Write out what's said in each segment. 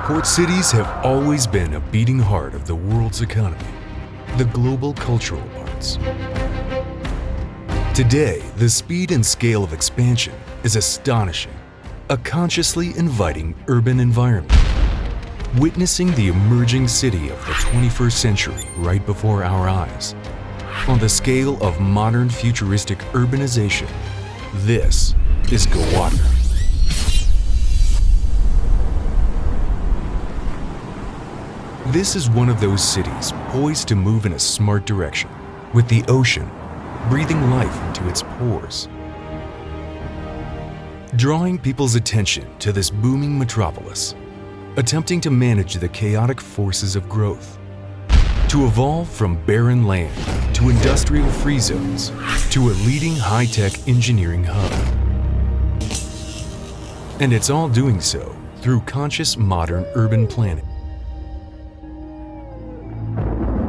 Port cities have always been a beating heart of the world's economy, the global cultural arts. Today, the speed and scale of expansion is astonishing, a consciously inviting urban environment. Witnessing the emerging city of the 21st century right before our eyes. On the scale of modern futuristic urbanization, this is Gawadar. This is one of those cities poised to move in a smart direction, with the ocean breathing life into its pores. Drawing people's attention to this booming metropolis, attempting to manage the chaotic forces of growth, to evolve from barren land to industrial-free zones to a leading high-tech engineering hub. And it's all doing so through conscious modern urban planning.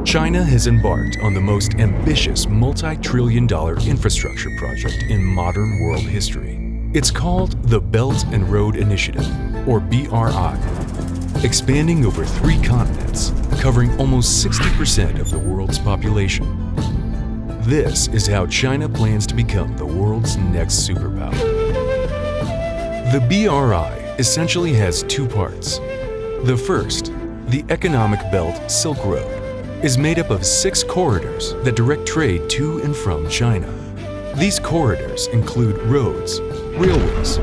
China has embarked on the most ambitious multi-trillion-dollar infrastructure project in modern world history. It's called the Belt and Road Initiative, or BRI, expanding over 3 continents, covering almost 60% of the world's population. This is how China plans to become the world's next superpower. The BRI essentially has 2 parts. The first, the economic belt Silk Road, is made up of 6 corridors that direct trade to and from China. These corridors include roads, railways,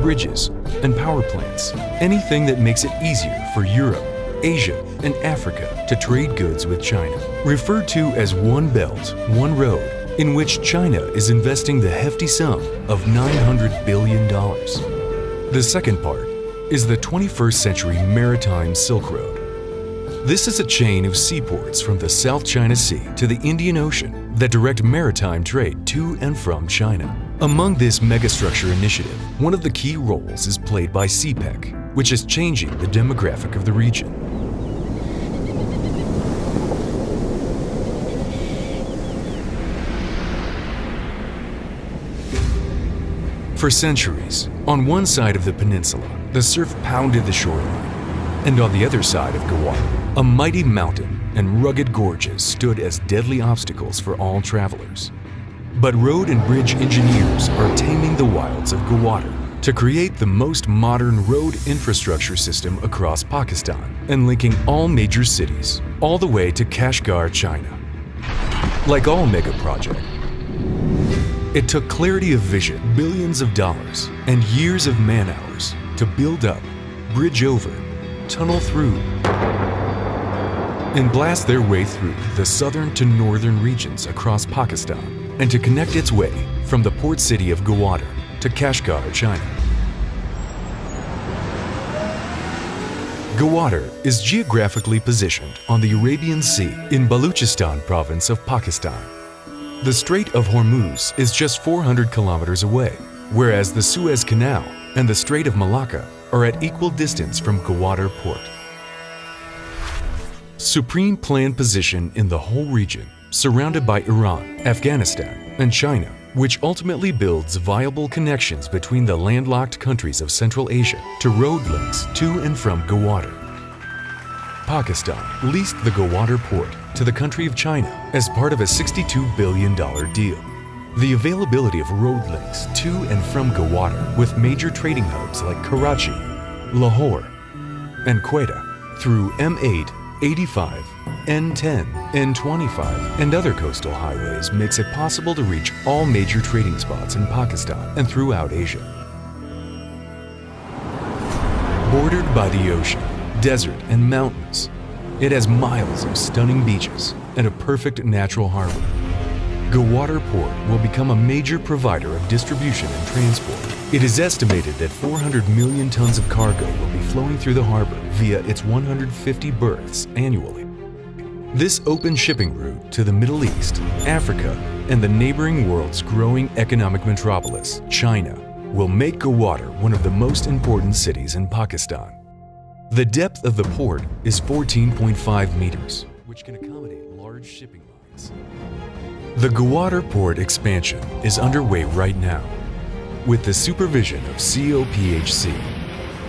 bridges, and power plants, anything that makes it easier for Europe, Asia, and Africa to trade goods with China. Referred to as One Belt, One Road, in which China is investing the hefty sum of $900 billion. The second part is the 21st century maritime Silk Road. This is a chain of seaports from the South China Sea to the Indian Ocean that direct maritime trade to and from China. Among this megastructure initiative, one of the key roles is played by CPEC, which is changing the demographic of the region. For centuries, on one side of the peninsula, the surf pounded the shoreline, and on the other side of Gawadar, a mighty mountain and rugged gorges stood as deadly obstacles for all travelers. But road and bridge engineers are taming the wilds of Gawadar to create the most modern road infrastructure system across Pakistan and linking all major cities all the way to Kashgar, China. Like all mega projects, it took clarity of vision, billions of dollars, and years of man-hours to build up, bridge over, tunnel through, and blast their way through the southern to northern regions across Pakistan and to connect its way from the port city of Gawadar to Kashgar, China. Gawadar is geographically positioned on the Arabian Sea in Balochistan province of Pakistan. The Strait of Hormuz is just 400 kilometers away, whereas the Suez Canal and the Strait of Malacca are at equal distance from Gawadar port. Supreme planned position in the whole region, surrounded by Iran, Afghanistan, and China, which ultimately builds viable connections between the landlocked countries of Central Asia to road links to and from Gawadar. Pakistan leased the Gawadar port to the country of China as part of a $62 billion deal. The availability of road links to and from Gawadar with major trading hubs like Karachi, Lahore, and Quetta through M8, 85, N10, N25, and other coastal highways makes it possible to reach all major trading spots in Pakistan and throughout Asia. Bordered by the ocean, desert, and mountains, it has miles of stunning beaches and a perfect natural harbor. Gawadar Port will become a major provider of distribution and transport. It is estimated that 400 million tons of cargo will be flowing through the harbor via its 150 berths annually. This open shipping route to the Middle East, Africa, and the neighboring world's growing economic metropolis, China, will make Gawadar one of the most important cities in Pakistan. The depth of the port is 14.5 meters, which can accommodate large shipping lines. The Gawadar port expansion is underway right now, with the supervision of CPEC,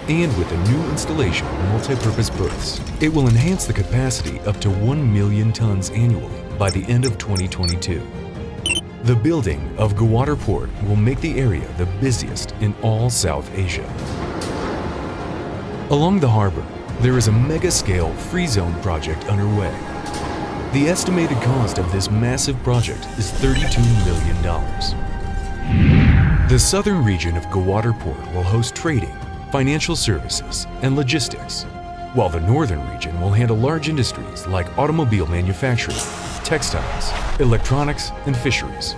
And with a new installation of multi-purpose berths, it will enhance the capacity up to 1 million tons annually by the end of 2022. The building of Gawadar Port will make the area the busiest in all South Asia. Along the harbor, there is a mega-scale free zone project underway. The estimated cost of this massive project is $32 million. The southern region of Gawadar Port will host trading, financial services, and logistics, while the northern region will handle large industries like automobile manufacturing, textiles, electronics, and fisheries.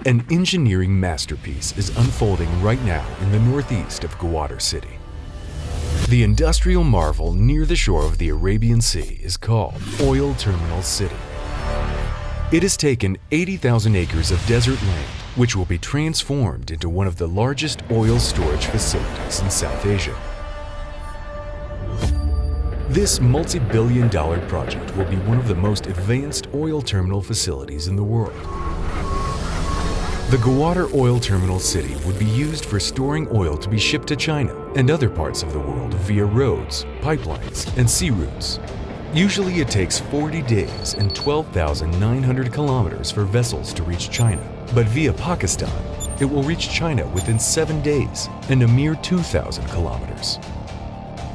An engineering masterpiece is unfolding right now in the northeast of Gawadar City. The industrial marvel near the shore of the Arabian Sea is called Oil Terminal City. It has taken 80,000 acres of desert land, which will be transformed into one of the largest oil storage facilities in South Asia. This multi-billion-dollar project will be one of the most advanced oil terminal facilities in the world. The Gawadar Oil Terminal City would be used for storing oil to be shipped to China and other parts of the world via roads, pipelines, and sea routes. Usually it takes 40 days and 12,900 kilometers for vessels to reach China, but via Pakistan, it will reach China within 7 days and a mere 2,000 kilometers.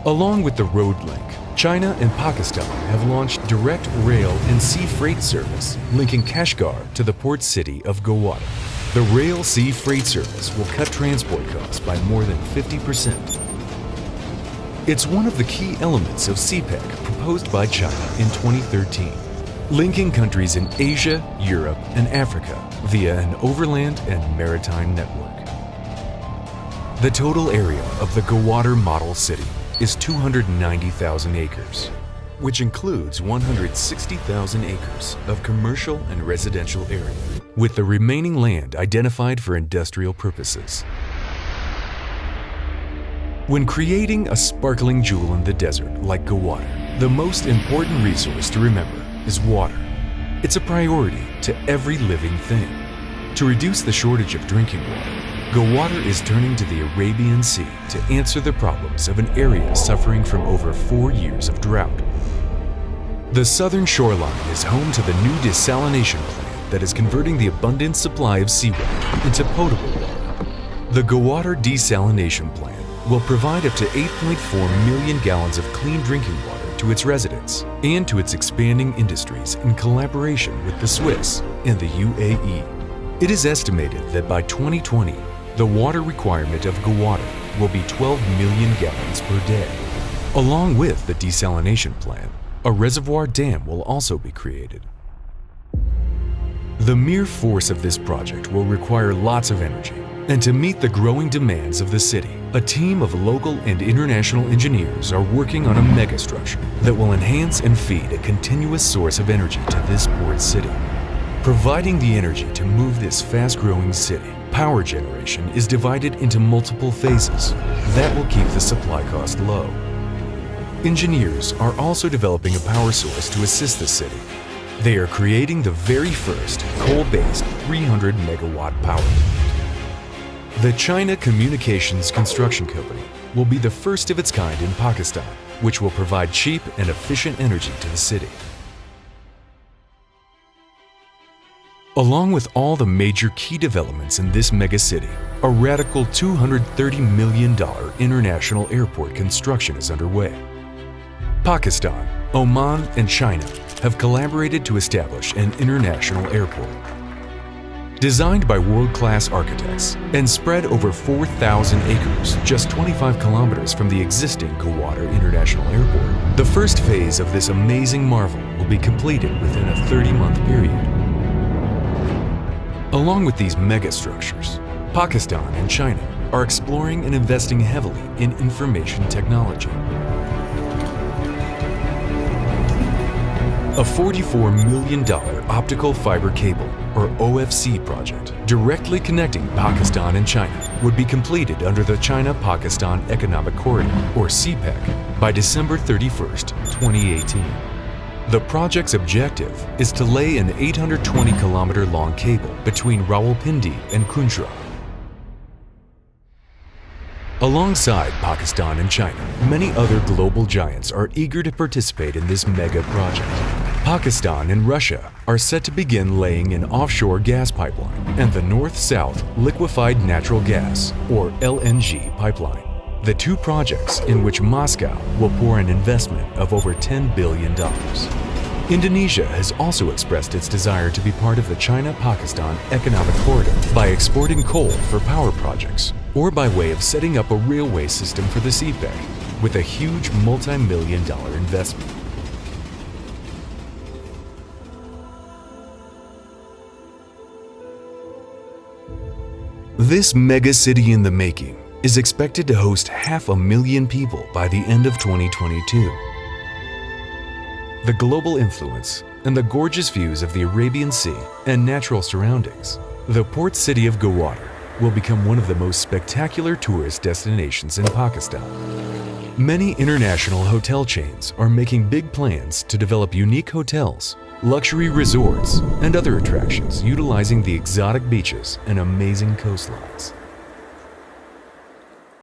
Along with the road link, China and Pakistan have launched direct rail and sea freight service linking Kashgar to the port city of Gawadar. The rail-sea freight service will cut transport costs by more than 50%. It's one of the key elements of CPEC proposed by China in 2013, linking countries in Asia, Europe, and Africa via an overland and maritime network. The total area of the Gawadar Model City is 290,000 acres, which includes 160,000 acres of commercial and residential area, with the remaining land identified for industrial purposes. When creating a sparkling jewel in the desert like Gawadar, the most important resource to remember is water. It's a priority to every living thing. To reduce the shortage of drinking water, Gawadar is turning to the Arabian Sea to answer the problems of an area suffering from over 4 years of drought. The southern shoreline is home to the new desalination plant that is converting the abundant supply of seawater into potable water. The Gawadar desalination plant will provide up to 8.4 million gallons of clean drinking water to its residents and to its expanding industries in collaboration with the Swiss and the UAE. It is estimated that by 2020, the water requirement of Gawadar will be 12 million gallons per day. Along with the desalination plant, a reservoir dam will also be created. The mere force of this project will require lots of energy, and to meet the growing demands of the city, a team of local and international engineers are working on a megastructure that will enhance and feed a continuous source of energy to this port city. Providing the energy to move this fast-growing city, power generation is divided into multiple phases that will keep the supply cost low. Engineers are also developing a power source to assist the city. They are creating the very first coal-based 300 megawatt power plant. The China Communications Construction Company will be the first of its kind in Pakistan, which will provide cheap and efficient energy to the city. Along with all the major key developments in this megacity, a radical $230 million international airport construction is underway. Pakistan, Oman, and China have collaborated to establish an international airport. Designed by world-class architects and spread over 4,000 acres, just 25 kilometers from the existing Gawadar International Airport, the first phase of this amazing marvel will be completed within a 30-month period. Along with these megastructures, Pakistan and China are exploring and investing heavily in information technology. A $44 million optical fiber cable, or OFC project, directly connecting Pakistan and China would be completed under the China-Pakistan Economic Corridor, or CPEC, by December 31st, 2018. The project's objective is to lay an 820-kilometer-long cable between Rawalpindi and Kunjra. Alongside Pakistan and China, many other global giants are eager to participate in this mega project. Pakistan and Russia are set to begin laying an offshore gas pipeline and the North-South Liquefied Natural Gas, or LNG, pipeline. The two projects in which Moscow will pour an investment of over $10 billion. Indonesia has also expressed its desire to be part of the China-Pakistan economic corridor by exporting coal for power projects or by way of setting up a railway system for the CPEC with a huge multi-million-dollar investment. This mega city in the making is expected to host 500,000 people by the end of 2022. The global influence and the gorgeous views of the Arabian Sea and natural surroundings, the port city of Gawadar will become one of the most spectacular tourist destinations in Pakistan. Many international hotel chains are making big plans to develop unique hotels, luxury resorts, and other attractions utilizing the exotic beaches and amazing coastlines.